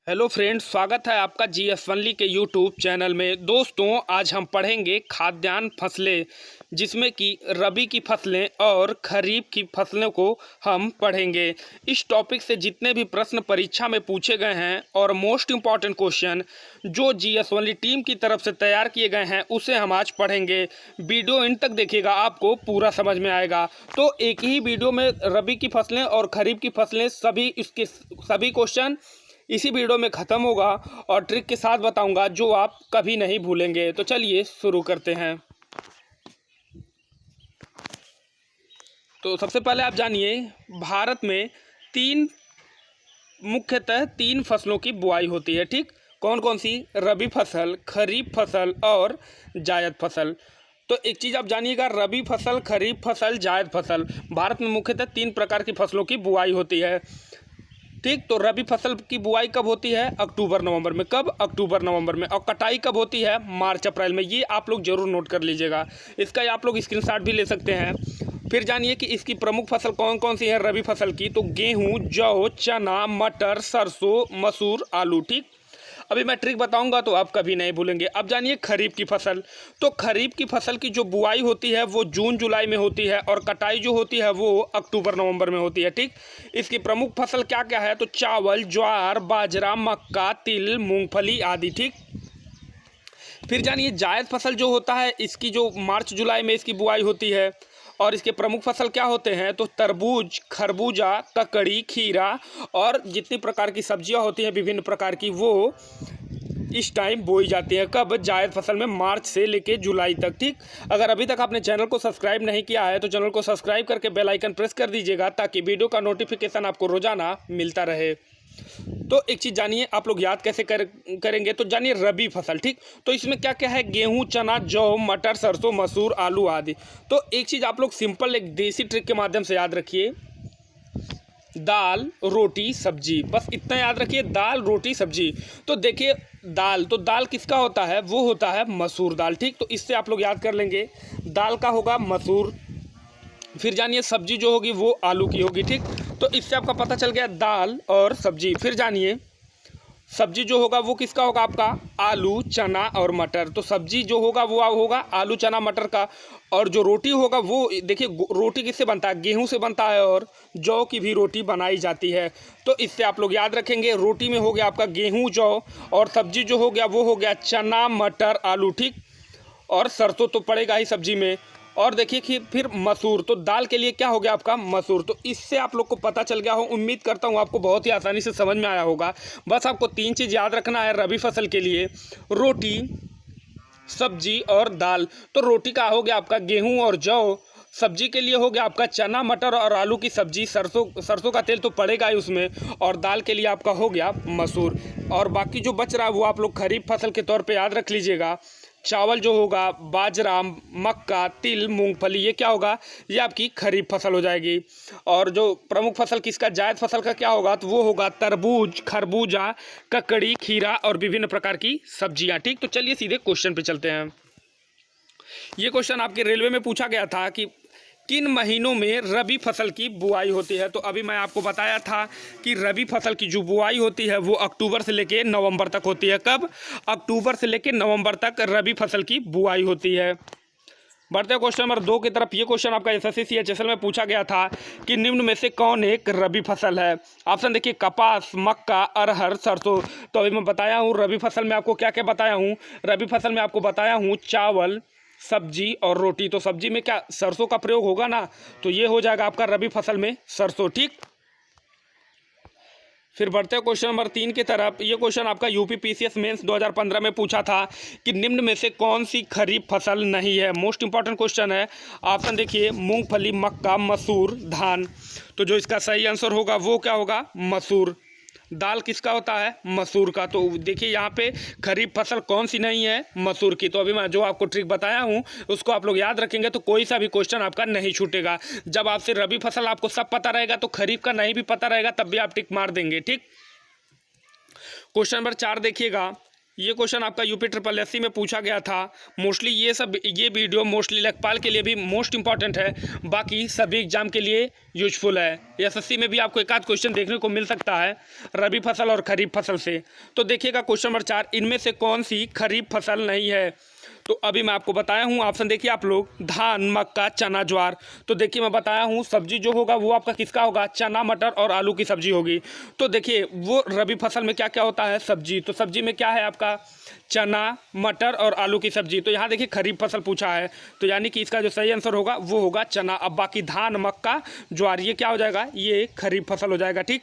Hello friends, स्वागत है आपका जीएस वनली के यूट्यूब चैनल में। दोस्तों, आज हम पढ़ेंगे खाद्यान्न फसलें, जिसमें कि रबी की फसलें और खरीफ की फसलों को हम पढ़ेंगे। इस टॉपिक से जितने भी प्रश्न परीक्षा में पूछे गए हैं और मोस्ट इम्पॉर्टेंट क्वेश्चन जो जीएस वनली टीम की तरफ से तैयार किए गए हैं, उसे हम आज पढ़ेंगे। वीडियो इन तक देखिएगा, आपको पूरा समझ में आएगा। तो एक ही वीडियो में रबी की फसलें और खरीफ की फसलें सभी क्वेश्चन इसी वीडियो में ख़त्म होगा और ट्रिक के साथ बताऊंगा जो आप कभी नहीं भूलेंगे। तो चलिए शुरू करते हैं। तो सबसे पहले आप जानिए, भारत में मुख्यतः तीन फसलों की बुआई होती है। ठीक, कौन कौन सी? रबी फसल, खरीफ फसल और जायद फसल। तो एक चीज़ आप जानिएगा, रबी फसल, खरीफ फसल, जायद फसल, भारत में मुख्यतः तीन प्रकार की फसलों की बुआई होती है। ठीक, तो रबी फसल की बुआई कब होती है? अक्टूबर नवंबर में। कब? अक्टूबर नवंबर में। और कटाई कब होती है? मार्च अप्रैल में। ये आप लोग जरूर नोट कर लीजिएगा, इसका आप लोग स्क्रीनशॉट भी ले सकते हैं। फिर जानिए कि इसकी प्रमुख फसल कौन कौन सी है रबी फसल की। तो गेहूं, जौ, चना, मटर, सरसों, मसूर, आलू। ठीक, अभी मैं ट्रिक बताऊंगा तो आप कभी नहीं भूलेंगे। अब जानिए खरीफ की फसल। तो खरीफ की फसल की जो बुआई होती है वो जून जुलाई में होती है और कटाई जो होती है वो अक्टूबर नवंबर में होती है। ठीक, इसकी प्रमुख फसल क्या क्या है? तो चावल, ज्वार, बाजरा, मक्का, तिल, मूंगफली आदि। ठीक, फिर जानिए जायद फसल जो होता है, इसकी जो मार्च जुलाई में इसकी बुआई होती है और इसके प्रमुख फसल क्या होते हैं? तो तरबूज, खरबूजा, ककड़ी, खीरा और जितनी प्रकार की सब्जियां होती हैं विभिन्न प्रकार की, वो इस टाइम बोई जाती है। कब? जायद फसल में, मार्च से लेके जुलाई तक। ठीक, अगर अभी तक आपने चैनल को सब्सक्राइब नहीं किया है तो चैनल को सब्सक्राइब करके बेल आइकन प्रेस कर दीजिएगा, ताकि वीडियो का नोटिफिकेशन आपको रोजाना मिलता रहे। तो एक चीज़ जानिए, आप लोग याद कैसे करेंगे। तो जानिए रबी फसल। ठीक, तो इसमें क्या क्या है? गेहूं, चना, जौ, मटर, सरसों, मसूर, आलू आदि। तो एक चीज़ आप लोग सिंपल एक देसी ट्रिक के माध्यम से याद रखिए, दाल, रोटी, सब्जी, बस इतना याद रखिए, दाल, रोटी, सब्जी। तो देखिए दाल, तो दाल किसका होता है? वो होता है मसूर दाल। ठीक, तो इससे आप लोग याद कर लेंगे, दाल का होगा मसूर। फिर जानिए सब्जी जो होगी वो आलू की होगी। ठीक, तो इससे आपका पता चल गया दाल और सब्जी। फिर जानिए सब्जी जो होगा वो किसका होगा? आपका आलू, चना और मटर। तो सब्जी जो होगा वो होगा आलू, चना, मटर का। और जो रोटी होगा वो देखिए, रोटी किससे बनता है? गेहूं से बनता है और जौ की भी रोटी बनाई जाती है। तो इससे आप लोग याद रखेंगे, रोटी में हो गया आपका गेहूं, जौ, और सब्जी जो हो गया वो हो गया चना, मटर, आलू। ठीक, और सरसों तो पड़ेगा ही सब्जी में। और देखिए कि फिर मसूर, तो दाल के लिए क्या हो गया आपका? मसूर। तो इससे आप लोग को पता चल गया हो, उम्मीद करता हूँ आपको बहुत ही आसानी से समझ में आया होगा। बस आपको तीन चीज़ याद रखना है रबी फसल के लिए, रोटी, सब्जी और दाल। तो रोटी का हो गया आपका गेहूं और जौ, सब्जी के लिए हो गया आपका चना, मटर और आलू की सब्जी, सरसों का तेल तो पड़ेगा ही उसमें, और दाल के लिए आपका हो गया मसूर। और बाकी जो बच रहा है वो आप लोग खरीफ फसल के तौर पे याद रख लीजिएगा। चावल जो होगा, बाजरा, मक्का, तिल, मूंगफली, ये क्या होगा? ये आपकी खरीफ फसल हो जाएगी। और जो प्रमुख फसल किसका? जायद फसल का क्या होगा? तो वो होगा तरबूज, खरबूजा, ककड़ी, खीरा और विभिन्न प्रकार की सब्जियां। ठीक, तो चलिए सीधे क्वेश्चन पे चलते हैं। ये क्वेश्चन आपके रेलवे में पूछा गया था कि किन महीनों में रबी फसल की बुआई होती है। तो अभी मैं आपको बताया था कि रबी फसल की जो बुआई होती है वो अक्टूबर से लेकर नवंबर तक होती है। कब? अक्टूबर से लेकर नवंबर तक रबी फसल की बुआई होती है। बढ़ते हैं क्वेश्चन नंबर 2 की तरफ। ये क्वेश्चन आपका एसएससी सीएचएसएल में पूछा गया था कि निम्न में से कौन एक रबी फसल है। ऑप्शन देखिए, कपास, मक्का, अरहर, सरसों। तो अभी मैं बताया हूँ रबी फसल में आपको क्या क्या बताया हूँ। रबी फसल में आपको बताया हूँ चावल, सब्जी और रोटी। तो सब्जी में क्या सरसों का प्रयोग होगा ना, तो ये हो जाएगा आपका रबी फसल में सरसों। ठीक, फिर बढ़ते हैं क्वेश्चन नंबर 3 की तरफ। ये क्वेश्चन आपका यूपी पीसीएस मेंस 2015 में पूछा था कि निम्न में से कौन सी खरीफ फसल नहीं है। मोस्ट इंपॉर्टेंट क्वेश्चन है। ऑप्शन देखिए, मूंगफली, मक्का, मसूर, धान। तो जो इसका सही आंसर होगा वो क्या होगा? मसूर। दाल किसका होता है? मसूर का। तो देखिए यहाँ पे खरीफ फसल कौन सी नहीं है? मसूर की। तो अभी मैं जो आपको ट्रिक बताया हूँ उसको आप लोग याद रखेंगे तो कोई सा भी क्वेश्चन आपका नहीं छूटेगा। जब आपसे रबी फसल आपको सब पता रहेगा तो खरीफ का नहीं भी पता रहेगा तब भी आप टिक मार देंगे। ठीक, क्वेश्चन नंबर 4 देखिएगा, ये क्वेश्चन आपका यूपी ट्रिपल एससी में पूछा गया था। मोस्टली ये वीडियो मोस्टली लेखपाल के लिए भी मोस्ट इंपॉर्टेंट है, बाकी सभी एग्जाम के लिए यूजफुल है। एसएससी में भी आपको एक आध क्वेश्चन देखने को मिल सकता है रबी फसल और खरीफ फसल से। तो देखिएगा क्वेश्चन नंबर 4, इनमें से कौन सी खरीफ फसल नहीं है? तो अभी मैं आपको बताया हूँ ऑप्शन देखिए आप लोग, धान, मक्का, चना, ज्वार। तो देखिए मैं बताया हूँ सब्जी जो होगा वो आपका किसका होगा? चना, मटर और आलू की सब्जी होगी। तो देखिए वो रबी फसल में क्या क्या होता है? सब्जी। तो सब्जी में क्या है आपका? चना, मटर और आलू की सब्जी। तो यहाँ देखिए खरीफ फसल पूछा है, तो यानी कि इसका जो सही आंसर होगा वो होगा चना। अब बाकी धान, मक्का, ज्वार ये क्या हो जाएगा? ये खरीफ फसल हो जाएगा। ठीक,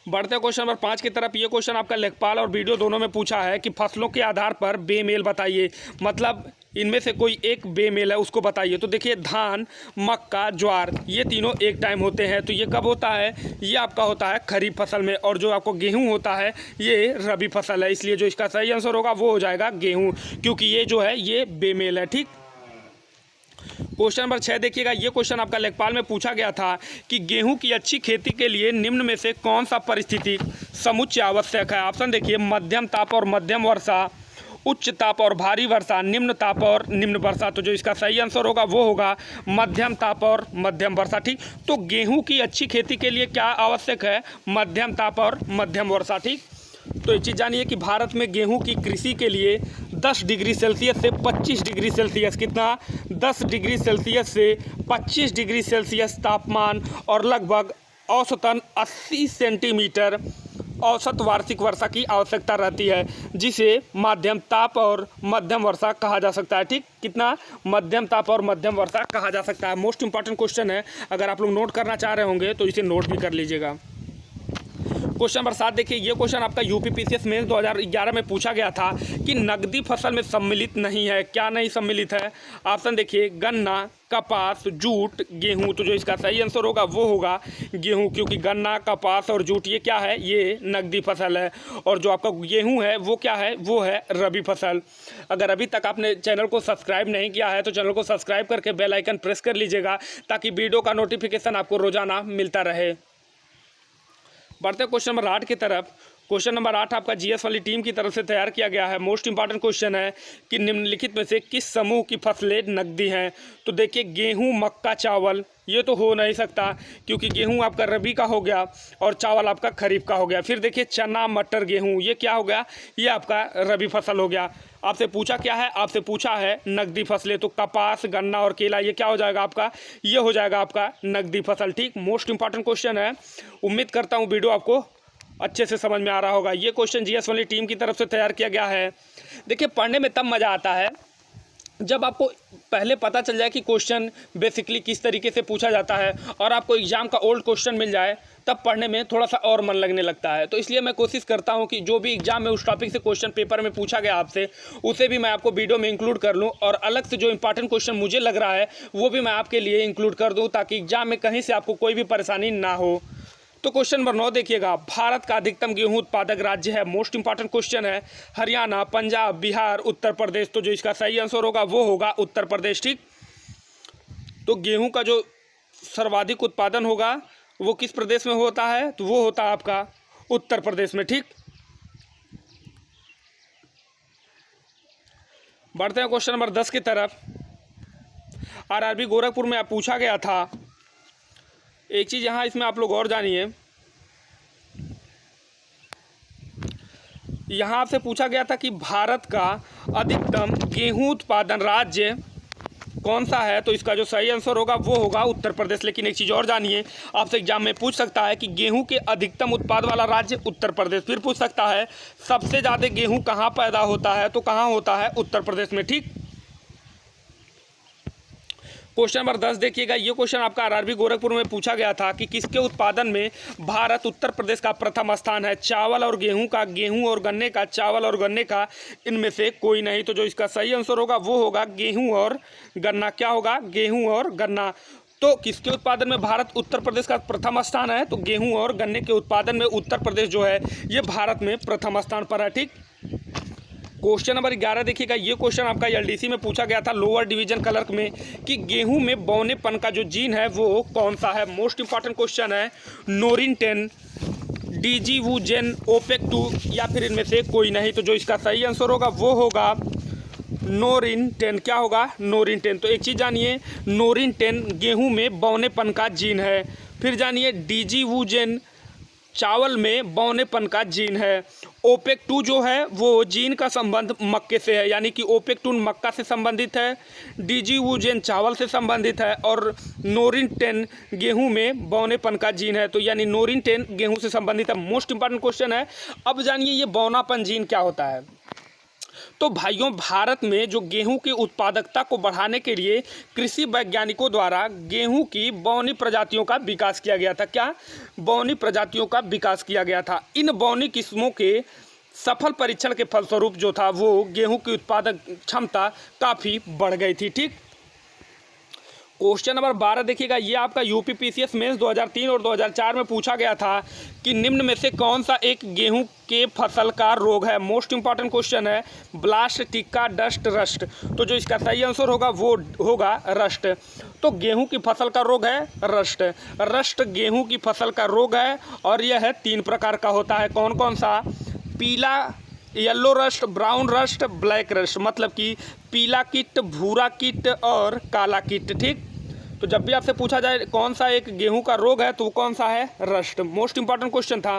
बढ़ते हैं क्वेश्चन नंबर 5 की तरफ। ये क्वेश्चन आपका लेखपाल और वीडियो दोनों में पूछा है कि फसलों के आधार पर बेमेल बताइए, मतलब इनमें से कोई एक बेमेल है उसको बताइए। तो देखिए धान, मक्का, ज्वार ये तीनों एक टाइम होते हैं, तो ये कब होता है? ये आपका होता है खरीफ फसल में। और जो आपको गेहूं होता है ये रबी फसल है, इसलिए जो इसका सही आंसर होगा वो हो जाएगा गेहूं, क्योंकि ये जो है ये बेमेल है। ठीक, क्वेश्चन नंबर 6 देखिएगा। ये क्वेश्चन आपका लेखपाल में पूछा गया था कि गेहूं की अच्छी खेती के लिए निम्न में से कौन सा परिस्थिति समुच्चय आवश्यक है? ऑप्शन देखिए, मध्यम ताप और मध्यम वर्षा, उच्च ताप और भारी वर्षा, निम्न ताप और निम्न वर्षा। तो जो इसका सही आंसर होगा वो होगा मध्यम ताप और मध्यम वर्षा। ठीक, तो गेहूं की अच्छी खेती के लिए क्या आवश्यक है? मध्यम ताप और मध्यम वर्षा। ठीक, तो एक चीज़ जानिए कि भारत में गेहूं की कृषि के लिए 10 डिग्री सेल्सियस से 25 डिग्री सेल्सियस, कितना? 10 डिग्री सेल्सियस से 25 डिग्री सेल्सियस तापमान और लगभग औसतन 80 सेंटीमीटर औसत वार्षिक वर्षा की आवश्यकता रहती है, जिसे मध्यम ताप और मध्यम वर्षा कहा जा सकता है। ठीक, कितना? मध्यम ताप और मध्यम वर्षा कहा जा सकता है। मोस्ट इंपॉर्टेंट क्वेश्चन है, अगर आप लोग नोट करना चाह रहे होंगे तो इसे नोट भी कर लीजिएगा। क्वेश्चन नंबर 7 देखिए। ये क्वेश्चन आपका यूपी पीसीएस मेंस 2011 में पूछा गया था कि नकदी फसल में सम्मिलित नहीं है, क्या नहीं सम्मिलित है? ऑप्शन देखिए, गन्ना, कपास, जूट, गेहूं। तो जो इसका सही आंसर होगा वो होगा गेहूं, क्योंकि गन्ना, कपास और जूट ये क्या है? ये नकदी फसल है। और जो आपका गेहूं है वो क्या है? वो है रबी फसल। अगर अभी तक आपने चैनल को सब्सक्राइब नहीं किया है तो चैनल को सब्सक्राइब करके बेल आइकन प्रेस कर लीजिएगा, ताकि वीडियो का नोटिफिकेशन आपको रोजाना मिलता रहे। बढ़ते क्वेश्चन नंबर 8 की तरफ। क्वेश्चन नंबर 8 आपका जीएस वाली टीम की तरफ से तैयार किया गया है। मोस्ट इंपॉर्टेंट क्वेश्चन है कि निम्नलिखित में से किस समूह की फसलें नकदी हैं? तो देखिए गेहूं, मक्का, चावल ये तो हो नहीं सकता, क्योंकि गेहूं आपका रबी का हो गया और चावल आपका खरीफ का हो गया। फिर देखिए चना, मटर, गेहूं ये क्या हो गया? ये आपका रबी फसल हो गया। आपसे पूछा क्या है? आपसे पूछा है नकदी फसलें, तो कपास, गन्ना और केला ये क्या हो जाएगा आपका? ये हो जाएगा आपका नकदी फसल। ठीक, मोस्ट इंपॉर्टेंट क्वेश्चन है। उम्मीद करता हूँ वीडियो आपको अच्छे से समझ में आ रहा होगा। ये क्वेश्चन जीएस वाली टीम की तरफ से तैयार किया गया है। देखिए पढ़ने में तब मज़ा आता है जब आपको पहले पता चल जाए कि क्वेश्चन बेसिकली किस तरीके से पूछा जाता है, और आपको एग्जाम का ओल्ड क्वेश्चन मिल जाए, तब पढ़ने में थोड़ा सा और मन लगने लगता है। तो इसलिए मैं कोशिश करता हूं कि जो भी एग्जाम में उस टॉपिक से क्वेश्चन पेपर में पूछा गया आपसे, उसे भी मैं आपको वीडियो में इंक्लूड कर लूं, और अलग से जो इंपॉर्टेंट क्वेश्चन मुझे लग रहा है वो भी मैं आपके लिए इंक्लूड कर दूँ, ताकि एग्जाम में कहीं से आपको कोई भी परेशानी ना हो। तो क्वेश्चन नंबर 9 देखिएगा। भारत का अधिकतम गेहूं उत्पादक राज्य है। मोस्ट इंपॉर्टेंट क्वेश्चन है। हरियाणा, पंजाब, बिहार, उत्तर प्रदेश। तो जो इसका सही आंसर होगा वो होगा उत्तर प्रदेश। ठीक, तो गेहूं का जो सर्वाधिक उत्पादन होगा वो किस प्रदेश में होता है? तो वो होता है आपका उत्तर प्रदेश में। ठीक, बढ़ते हैं क्वेश्चन नंबर 10 की तरफ। आरआरबी गोरखपुर में पूछा गया था, एक चीज़ यहाँ इसमें आप लोग और जानिए, यहाँ आपसे पूछा गया था कि भारत का अधिकतम गेहूं उत्पादन राज्य कौन सा है? तो इसका जो सही आंसर होगा वो होगा उत्तर प्रदेश। लेकिन एक चीज़ और जानिए, आपसे एग्जाम में पूछ सकता है कि गेहूं के अधिकतम उत्पाद वाला राज्य उत्तर प्रदेश। फिर पूछ सकता है सबसे ज़्यादा गेहूं कहाँ पैदा होता है? तो कहाँ होता है? उत्तर प्रदेश में। ठीक, क्वेश्चन नंबर 10 देखिएगा। ये क्वेश्चन आपका आरआरबी गोरखपुर में पूछा गया था कि किसके उत्पादन में भारत उत्तर प्रदेश का प्रथम स्थान है? चावल और गेहूं का, गेहूं और गन्ने का, चावल और गन्ने का, इनमें से कोई नहीं। तो जो इसका सही आंसर होगा वो होगा गेहूं और गन्ना। क्या होगा? गेहूं और गन्ना। तो किसके उत्पादन में भारत उत्तर प्रदेश का प्रथम स्थान है? तो गेहूं और गन्ने के उत्पादन में उत्तर प्रदेश जो है ये भारत में प्रथम स्थान पर है। ठीक, क्वेश्चन नंबर 11 देखिएगा। ये क्वेश्चन आपका एलडीसी में पूछा गया था लोअर डिवीजन क्लर्क में कि गेहूं में बौनेपन का जो जीन है वो कौन सा है? मोस्ट इंपॉर्टेंट क्वेश्चन है। नोरिन 10, डीजी वूजेन, ओपेक 2 या फिर इनमें से कोई नहीं। तो जो इसका सही आंसर होगा वो होगा नोरिन 10। क्या होगा? नोरिन 10। तो एक चीज़ जानिए, नोरिन 10 गेहूं में बौनेपन का जीन है। फिर जानिए डीजी वूजेन चावल में बौनेपन का जीन है। ओपेक 2 जो है वो जीन का संबंध मक्के से है, यानी कि ओपेक 2 मक्का से संबंधित है, डीजी वूजेन चावल से संबंधित है और नोरिन 10 गेहूं में बौनेपन का जीन है। तो यानी नोरिन 10 गेहूं से संबंधित है। मोस्ट इंपॉर्टेंट क्वेश्चन है। अब जानिए ये बौनापन जीन क्या होता है। तो भाइयों, भारत में जो गेहूं की उत्पादकता को बढ़ाने के लिए कृषि वैज्ञानिकों द्वारा गेहूं की बौनी प्रजातियों का विकास किया गया था। क्या? बौनी प्रजातियों का विकास किया गया था। इन बौनी किस्मों के सफल परीक्षण के फलस्वरूप जो था वो गेहूं की उत्पादक क्षमता काफ़ी बढ़ गई थी। ठीक। क्वेश्चन नंबर 12 देखिएगा, ये आपका यूपी पीसीएस मेंस 2003 और 2004 में पूछा गया था कि निम्न में से कौन सा एक गेहूं के फसल का रोग है। मोस्ट इंपॉर्टेंट क्वेश्चन है। Blast, tikka, dust, rust. तो जो इसका सही आंसर होगा वो होगा रस्ट। तो गेहूं की फसल का रोग है रस्ट। रस्ट गेहूं की फसल का रोग है और यह है 3 प्रकार का होता है। कौन कौन सा? पीला, yellow rust, brown rust, black rust. मतलब कि पीला कीट, भूरा कीट और काला कीट। ठीक। तो जब भी आपसे पूछा जाए कौन सा एक गेहूं का रोग है तो वो कौन सा है? रस्ट। मोस्ट इंपॉर्टेंट क्वेश्चन था।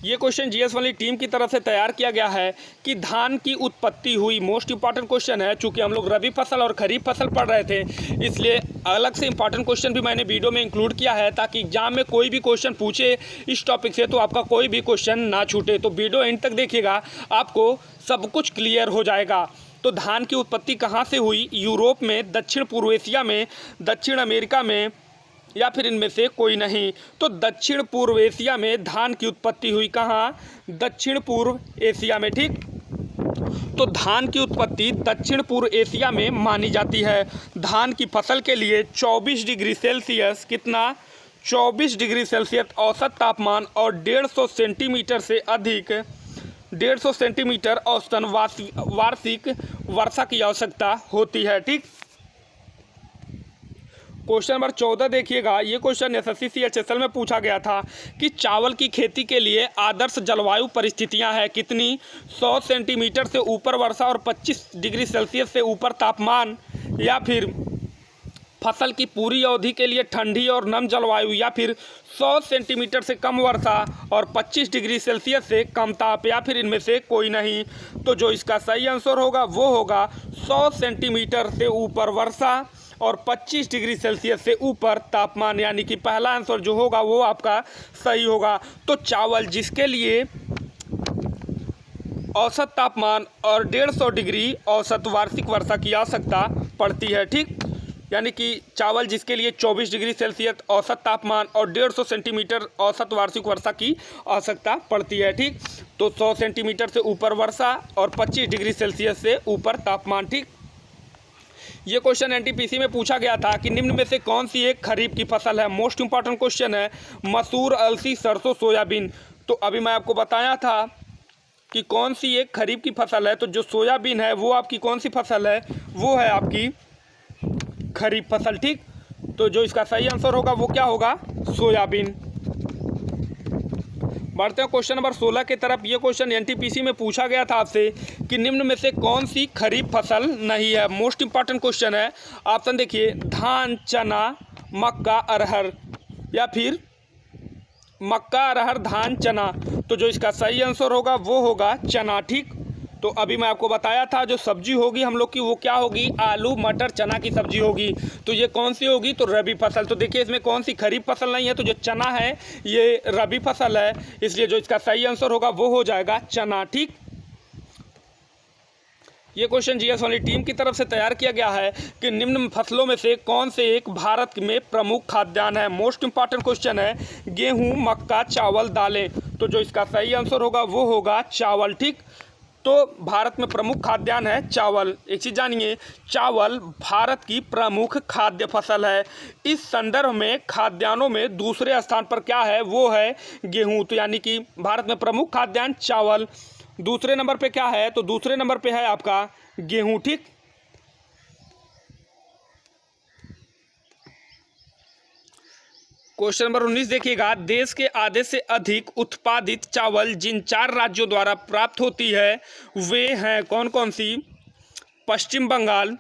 ये क्वेश्चन जीएस वाली टीम की तरफ से तैयार किया गया है कि धान की उत्पत्ति हुई। मोस्ट इंपॉर्टेंट क्वेश्चन है। चूंकि हम लोग रबी फसल और खरीफ फसल पढ़ रहे थे इसलिए अलग से इंपॉर्टेंट क्वेश्चन भी मैंने वीडियो में इंक्लूड किया है ताकि एग्जाम में कोई भी क्वेश्चन पूछे इस टॉपिक से तो आपका कोई भी क्वेश्चन ना छूटे। तो वीडियो एंड तक देखिएगा, आपको सब कुछ क्लियर हो जाएगा। तो धान की उत्पत्ति कहाँ से हुई? यूरोप में, दक्षिण पूर्व एशिया में, दक्षिण अमेरिका में या फिर इनमें से कोई नहीं। तो दक्षिण पूर्व एशिया में धान की उत्पत्ति हुई। कहाँ? दक्षिण पूर्व एशिया में। ठीक। तो धान की उत्पत्ति दक्षिण पूर्व एशिया में मानी जाती है। धान की फसल के लिए 24 डिग्री सेल्सियस, कितना? 24 डिग्री सेल्सियस औसत तापमान और 150 सेंटीमीटर से अधिक 150 सेंटीमीटर औसतन वार्षिक वर्षा की आवश्यकता होती है। ठीक। क्वेश्चन नंबर 14 देखिएगा, ये क्वेश्चन एसएससी CHSL में पूछा गया था कि चावल की खेती के लिए आदर्श जलवायु परिस्थितियां हैं कितनी? 100 सेंटीमीटर से ऊपर वर्षा और 25 डिग्री सेल्सियस से ऊपर तापमान, या फिर फसल की पूरी अवधि के लिए ठंडी और नम जलवायु, या फिर 100 सेंटीमीटर से कम वर्षा और 25 डिग्री सेल्सियस से कम ताप, या फिर इनमें से कोई नहीं। तो जो इसका सही आंसर होगा वो होगा 100 सेंटीमीटर से ऊपर वर्षा और 25 डिग्री सेल्सियस से ऊपर तापमान, यानी कि पहला आंसर जो होगा वो आपका सही होगा। तो चावल जिसके लिए औसत तापमान और 150 डिग्री औसत वार्षिक वर्षा की आवश्यकता पड़ती है। ठीक। यानी कि चावल जिसके लिए 24 डिग्री सेल्सियस औसत तापमान और 150 सेंटीमीटर औसत वार्षिक वर्षा की आवश्यकता पड़ती है। ठीक। तो 100 सेंटीमीटर से ऊपर वर्षा और 25 डिग्री सेल्सियस से ऊपर तापमान। ठीक। ये क्वेश्चन एनटीपीसी में पूछा गया था कि निम्न में से कौन सी एक खरीफ की फसल है। मोस्ट इंपॉर्टेंट क्वेश्चन है। मसूर, अलसी, सरसों, सोयाबीन। तो अभी मैं आपको बताया था कि कौन सी एक खरीफ की फसल है। तो जो सोयाबीन है वो आपकी कौन सी फसल है? वो है आपकी खरीफ फसल। ठीक। तो जो इसका सही आंसर होगा वो क्या होगा? सोयाबीन। बढ़ते हैं क्वेश्चन नंबर 16 की तरफ। ये क्वेश्चन एनटीपीसी में पूछा गया था आपसे कि निम्न में से कौन सी खरीफ फसल नहीं है। मोस्ट इंपॉर्टेंट क्वेश्चन है। ऑप्शन देखिए, धान, चना, मक्का, अरहर, या फिर मक्का, अरहर, धान, चना। तो जो इसका सही आंसर होगा वो होगा चना। ठीक। तो अभी मैं आपको बताया था जो सब्जी होगी हम लोग की वो क्या होगी? आलू, मटर, चना की सब्जी होगी। तो ये कौन सी होगी? तो रबी फसल। तो देखिए इसमें कौन सी खरीफ फसल नहीं है, तो जो चना है ये रबी फसल है, इसलिए जो इसका सही आंसर होगा वो हो जाएगा चना। ठीक। ये क्वेश्चन जीएस वाली टीम की तरफ से तैयार किया गया है कि निम्न फसलों में से कौन से एक भारत में प्रमुख खाद्यान्न है। मोस्ट इंपॉर्टेंट क्वेश्चन है। गेहूं, मक्का, चावल, दालें। तो जो इसका सही आंसर होगा वो होगा चावल। ठीक। तो भारत में प्रमुख खाद्यान्न है चावल। एक चीज़ जानिए, चावल भारत की प्रमुख खाद्य फसल है। इस संदर्भ में खाद्यान्नों में दूसरे स्थान पर क्या है? वो है गेहूं। तो यानी कि भारत में प्रमुख खाद्यान्न चावल। दूसरे नंबर पे क्या है? तो दूसरे नंबर पे है आपका गेहूं। ठीक। क्वेश्चन नंबर 19 देखिएगा, देश के आधे से अधिक उत्पादित चावल जिन 4 राज्यों द्वारा प्राप्त होती है वे हैं कौन कौन सी? पश्चिम बंगाल,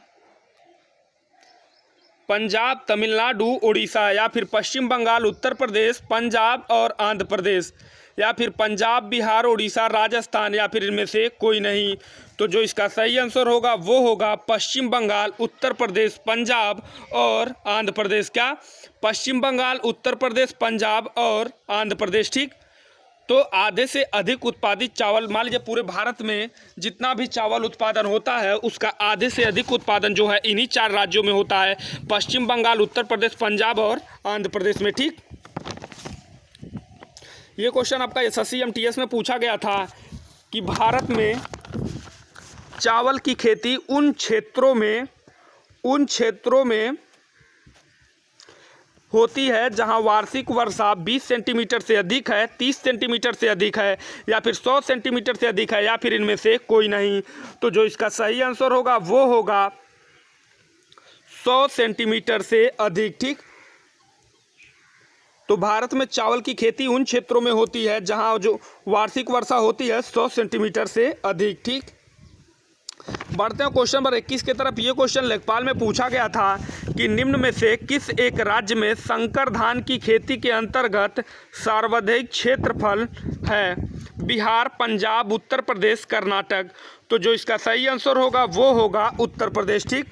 पंजाब, तमिलनाडु, उड़ीसा, या फिर पश्चिम बंगाल, उत्तर प्रदेश, पंजाब और आंध्र प्रदेश, या फिर पंजाब, बिहार, उड़ीसा, राजस्थान, या फिर इनमें से कोई नहीं। तो जो इसका सही आंसर होगा वो होगा पश्चिम बंगाल, उत्तर प्रदेश, पंजाब और आंध्र प्रदेश। क्या? पश्चिम बंगाल, उत्तर प्रदेश, पंजाब और आंध्र प्रदेश। ठीक, तो आधे से अधिक उत्पादित चावल, मान लीजिए पूरे भारत में जितना भी चावल उत्पादन होता है उसका आधे से अधिक उत्पादन जो है इन्हीं 4 राज्यों में होता है, पश्चिम बंगाल, उत्तर प्रदेश, पंजाब और आंध्र प्रदेश में। ठीक, ये क्वेश्चन आपका SSC MTS में पूछा गया था कि भारत में चावल की खेती उन क्षेत्रों में होती है जहां वार्षिक वर्षा 20 सेंटीमीटर से अधिक है, 30 सेंटीमीटर से अधिक है, या फिर 100 सेंटीमीटर से अधिक है, या फिर इनमें से कोई नहीं। तो जो इसका सही आंसर होगा वो होगा 100 सेंटीमीटर से अधिक। ठीक, तो भारत में चावल की खेती उन क्षेत्रों में होती है जहां जो वार्षिक वर्षा होती है 100 सेंटीमीटर से अधिक। ठीक, बढ़ते हैं क्वेश्चन नंबर 21 की तरफ। ये क्वेश्चन लेखपाल में पूछा गया था कि निम्न में से किस एक राज्य में संकर धान की खेती के अंतर्गत सर्वाधिक क्षेत्रफल है? बिहार, पंजाब, उत्तर प्रदेश, कर्नाटक। तो जो इसका सही आंसर होगा वो होगा उत्तर प्रदेश। ठीक,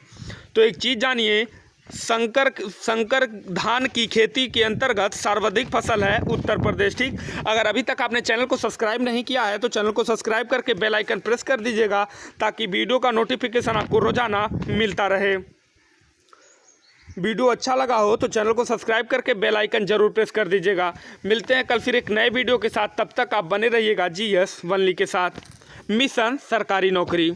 तो एक चीज़ जानिए, संकर धान की खेती के अंतर्गत सर्वाधिक फसल है उत्तर प्रदेश। ठीक, अगर अभी तक आपने चैनल को सब्सक्राइब नहीं किया है तो चैनल को सब्सक्राइब करके बेल आइकन प्रेस कर दीजिएगा ताकि वीडियो का नोटिफिकेशन आपको रोजाना मिलता रहे। वीडियो अच्छा लगा हो तो चैनल को सब्सक्राइब करके बेल आइकन जरूर प्रेस कर दीजिएगा। मिलते हैं कल फिर एक नए वीडियो के साथ, तब तक आप बने रहिएगा GS Only के साथ। मिशन सरकारी नौकरी।